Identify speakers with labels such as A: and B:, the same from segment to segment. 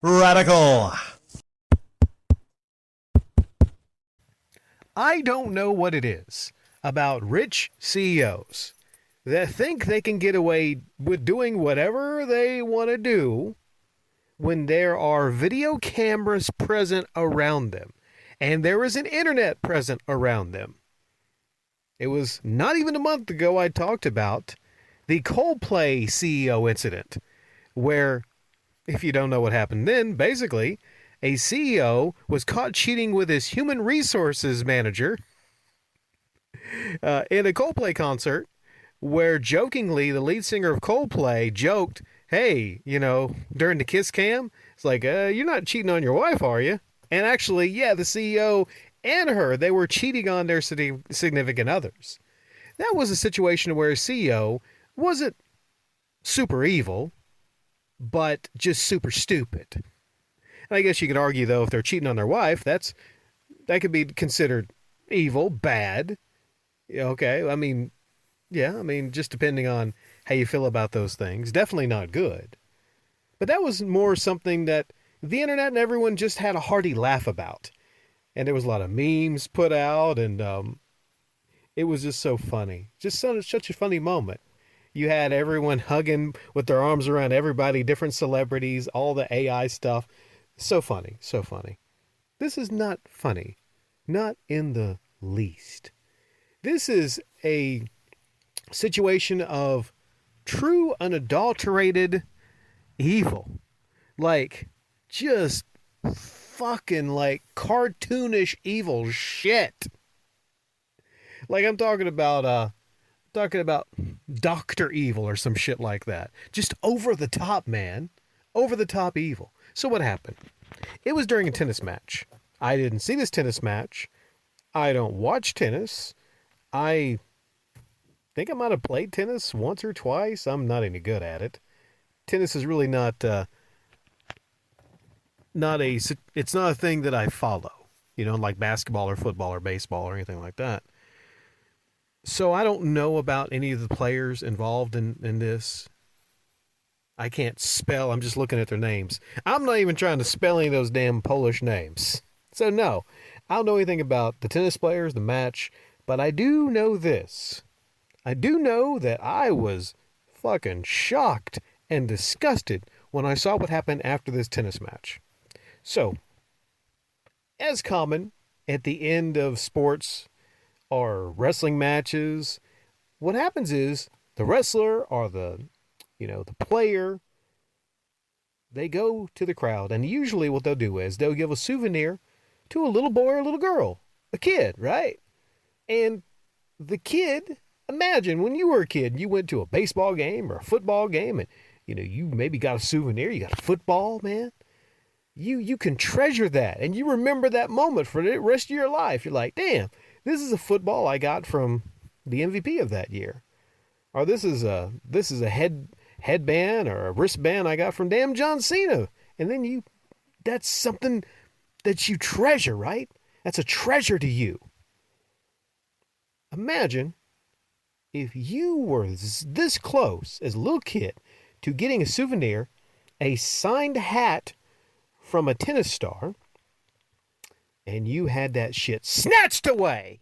A: Radical.
B: I don't know what it is about rich CEOs that think they can get away with doing whatever they want to do when there are video cameras present around them and there is an internet present around them. It was not even a month ago I talked about the Coldplay CEO incident, where, if you don't know what happened then, basically, a CEO was caught cheating with his human resources manager in a Coldplay concert, where jokingly the lead singer of Coldplay joked, hey, during the kiss cam, it's like, you're not cheating on your wife, are you? And actually, yeah, the CEO and her, they were cheating on their significant others. That was a situation where a CEO wasn't super evil, but just super stupid. And I guess you could argue, though, if they're cheating on their wife, that could be considered evil, bad. Okay, just depending on how you feel about those things. Definitely not good. But that was more something that the internet and everyone just had a hearty laugh about. And there was a lot of memes put out, and it was just so funny. Just such a funny moment. You had everyone hugging with their arms around everybody, different celebrities, all the AI stuff. So funny, so funny. This is not funny. Not in the least. This is a situation of true unadulterated evil. Like, just fucking like cartoonish evil shit. Like, I'm talking about Dr. Evil or some shit like that. Just over the top, man. Over the top evil. So what happened? It was during a tennis match. I didn't see this tennis match. I don't watch tennis. I think I might have played tennis once or twice. I'm not any good at it. Tennis is really not it's not a thing that I follow, like basketball or football or baseball or anything like that. So I don't know about any of the players involved in this. I can't spell. I'm just looking at their names. I'm not even trying to spell any of those damn Polish names. So no, I don't know anything about the tennis players, the match, but I do know this. I do know that I was fucking shocked and disgusted when I saw what happened after this tennis match. So, as common at the end of sports or wrestling matches, what happens is the wrestler or the player, they go to the crowd, and usually what they'll do is they'll give a souvenir to a little boy or a little girl, a kid, right? And the kid, imagine when you were a kid, you went to a baseball game or a football game, and you maybe got a souvenir, you got a football, man. You can treasure that, and you remember that moment for the rest of your life. You're like, damn, this is a football I got from the MVP of that year, or this is a headband or a wristband I got from damn John Cena. And then that's something that you treasure, right? That's a treasure to you. Imagine if you were this close as a little kid to getting a souvenir, a signed hat from a tennis star, and you had that shit snatched right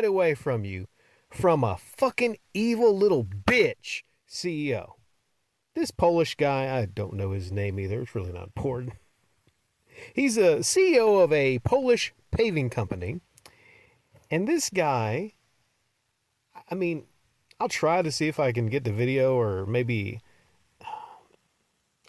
B: away from you, from a fucking evil little bitch CEO. This Polish guy, I don't know his name either. It's really not important. He's a CEO of a Polish paving company. And this guy, I'll try to see if I can get the video, or maybe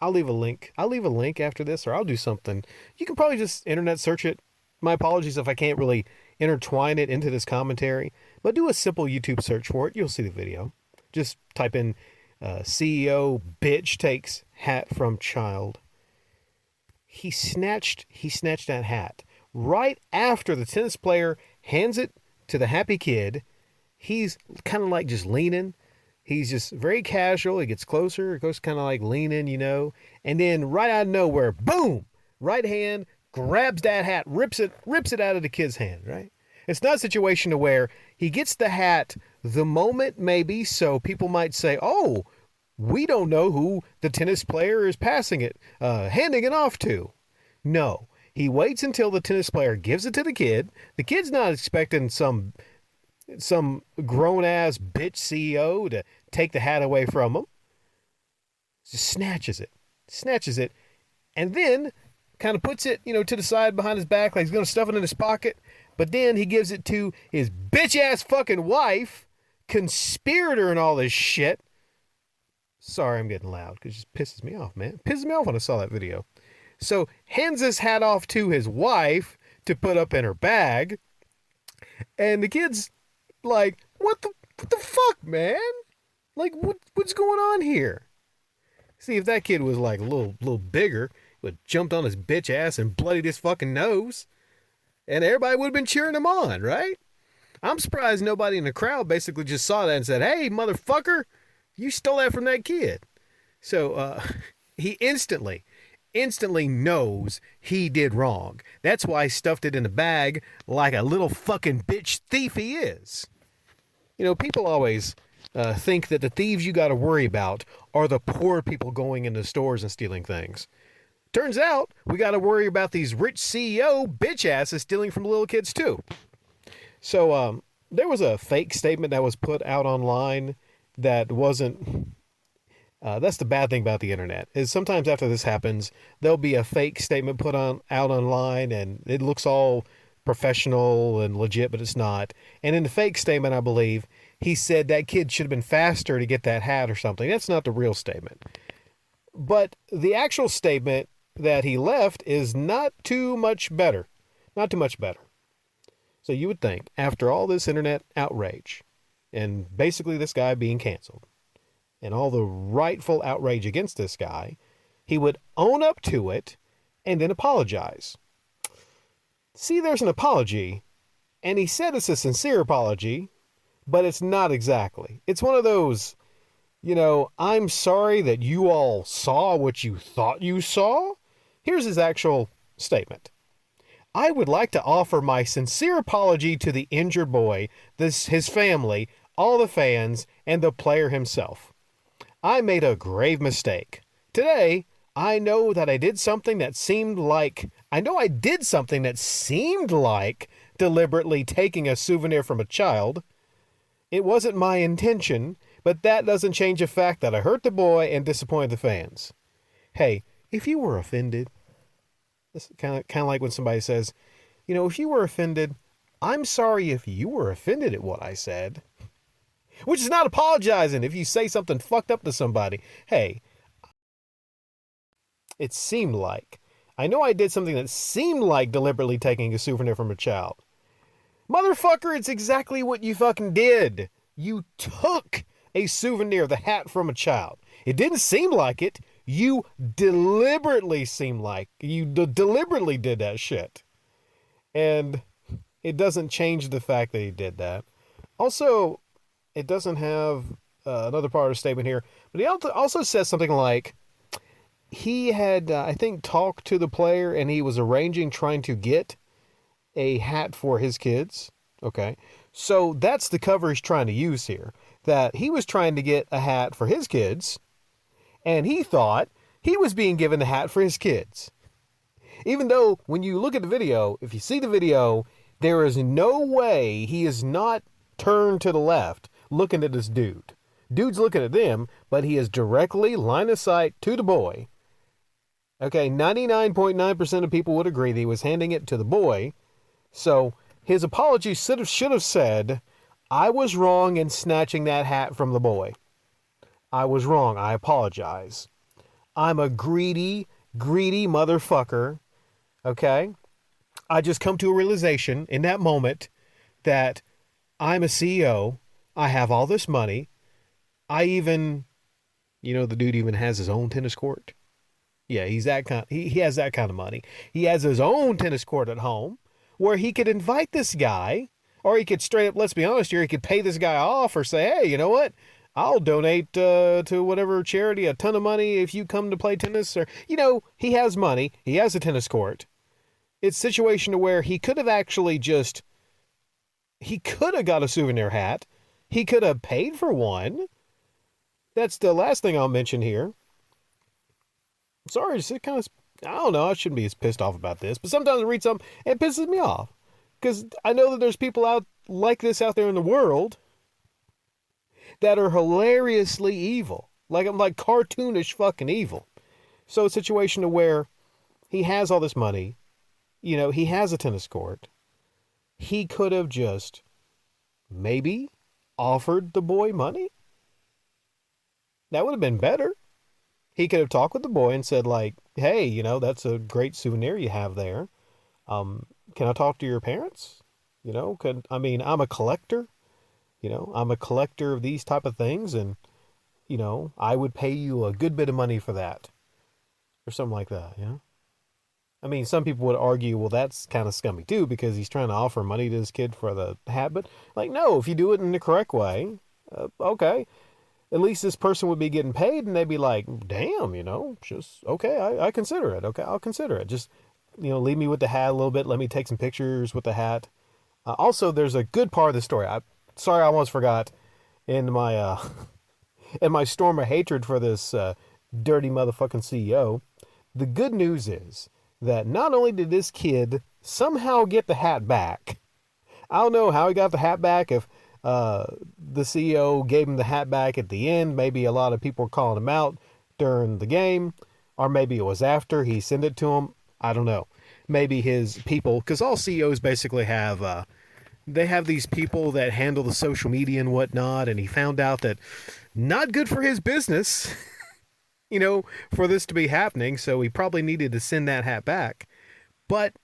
B: I'll leave a link. I'll leave a link after this, or I'll do something. You can probably just internet search it. My apologies if I can't really intertwine it into this commentary, but do a simple YouTube search for it. You'll see the video. Just type in CEO bitch takes hat from child. He snatched that hat right after the tennis player hands it to the happy kid. He's kind of like just leaning. He's just very casual. He gets closer. It goes kind of like leaning, and then right out of nowhere, boom, right hand grabs that hat, rips it out of the kid's hand, right? It's not a situation to where he gets the hat the moment maybe, so people might say, oh, We don't know who the tennis player is handing it off to. No, he waits until the tennis player gives it to the kid. The kid's not expecting some grown ass bitch CEO to take the hat away from him. Just snatches it, and then kind of puts it, to the side behind his back like he's going to stuff it in his pocket. But then he gives it to his bitch ass fucking wife, conspirator and all this shit. Sorry, I'm getting loud because it just pisses me off, man. It pisses me off when I saw that video. So hands this hat off to his wife to put up in her bag. And the kid's like, what the fuck, man? Like, what's going on here? See, if that kid was like a little bigger, would have jumped on his bitch ass and bloodied his fucking nose. And everybody would have been cheering him on, right? I'm surprised nobody in the crowd basically just saw that and said, hey, motherfucker, you stole that from that kid. So he instantly knows he did wrong. That's why he stuffed it in a bag like a little fucking bitch thief he is. People always think that the thieves you got to worry about are the poor people going into stores and stealing things. Turns out we got to worry about these rich CEO bitch asses stealing from little kids too. So there was a fake statement that was put out online that wasn't. That's the bad thing about the internet, is sometimes after this happens, there'll be a fake statement put out online and it looks all professional and legit, but it's not. And in the fake statement, I believe, he said that kid should have been faster to get that hat or something. That's not the real statement. But the actual statement that he left is not too much better. Not too much better. So you would think, after all this internet outrage, and basically this guy being canceled, and all the rightful outrage against this guy, he would own up to it and then apologize. See, there's an apology, and he said it's a sincere apology, but it's not exactly. It's one of those, I'm sorry that you all saw what you thought you saw. Here's his actual statement. I would like to offer my sincere apology to the injured boy, his family, all the fans, and the player himself. I made a grave mistake. Today, I know I did something that seemed like deliberately taking a souvenir from a child. It wasn't my intention, but that doesn't change the fact that I hurt the boy and disappointed the fans. Hey, if you were offended, this is kind of like when somebody says, if you were offended, I'm sorry if you were offended at what I said. Which is not apologizing if you say something fucked up to somebody. Hey, it seemed like. I know I did something that seemed like deliberately taking a souvenir from a child. Motherfucker, it's exactly what you fucking did. You took a souvenir, the hat, from a child. It didn't seem like it. You deliberately deliberately did that shit. And it doesn't change the fact that he did that. Also, it doesn't have another part of the statement here, but he also says something like he had, I think, talked to the player and he was trying to get a hat for his kids. Okay. So that's the cover he's trying to use here, that he was trying to get a hat for his kids and he thought he was being given the hat for his kids. Even though when you look at the video, if you see the video, there is no way he is not turned to the left looking at this dude. Dude's looking at them, but he is directly line of sight to the boy. Okay, 99.9% of people would agree that he was handing it to the boy. So his apology should have said, I was wrong in snatching that hat from the boy. I was wrong. I apologize. I'm a greedy motherfucker. Okay? I just come to a realization in that moment that I'm a CEO. I have all this money. I even, the dude even has his own tennis court. Yeah, he's that kind. He has that kind of money. He has his own tennis court at home where he could invite this guy, or he could straight up, let's be honest here, he could pay this guy off or say, hey, you know what? I'll donate to whatever charity a ton of money if you come to play tennis. Or, he has money. He has a tennis court. It's a situation where he could have actually he could have got a souvenir hat. He could have paid for one. That's the last thing I'll mention here. Sorry, it kind of, I don't know, I shouldn't be as pissed off about this, but sometimes I read something and it pisses me off. Because I know that there's people out like this out there in the world that are hilariously evil. Like I'm like cartoonish fucking evil. So a situation to where he has all this money, he has a tennis court. He could have just maybe offered the boy money. That would have been better. He could have talked with the boy and said like, "Hey, that's a great souvenir you have there. Can I talk to your parents? I'm a collector. I'm a collector of these type of things, and I would pay you a good bit of money for that, or something like that. I mean, some people would argue, well, that's kind of scummy too, because he's trying to offer money to his kid for the hat. But like, no, if you do it in the correct way, okay, at least this person would be getting paid, and they'd be like, damn, just okay, I consider it. Okay, I'll consider it. Just leave me with the hat a little bit. Let me take some pictures with the hat. Also, there's a good part of the story. Sorry, I almost forgot in my in my storm of hatred for this dirty motherfucking CEO. The good news is that not only did this kid somehow get the hat back, I don't know how he got the hat back. If the CEO gave him the hat back at the end, maybe a lot of people were calling him out during the game, or maybe it was after he sent it to him. I don't know. Maybe his people, because all CEOs basically have they have these people that handle the social media and whatnot, and he found out that not good for his business, for this to be happening, so he probably needed to send that hat back. But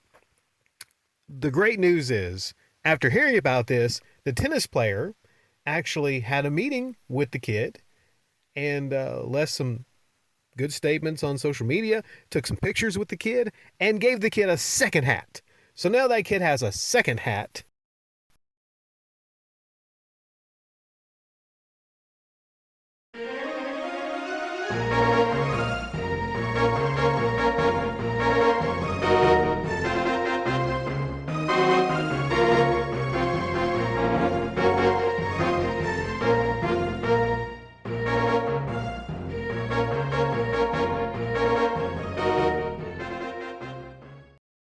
B: the great news is, after hearing about this, the tennis player actually had a meeting with the kid and left some good statements on social media, took some pictures with the kid, and gave the kid a second hat. So now that kid has a second hat.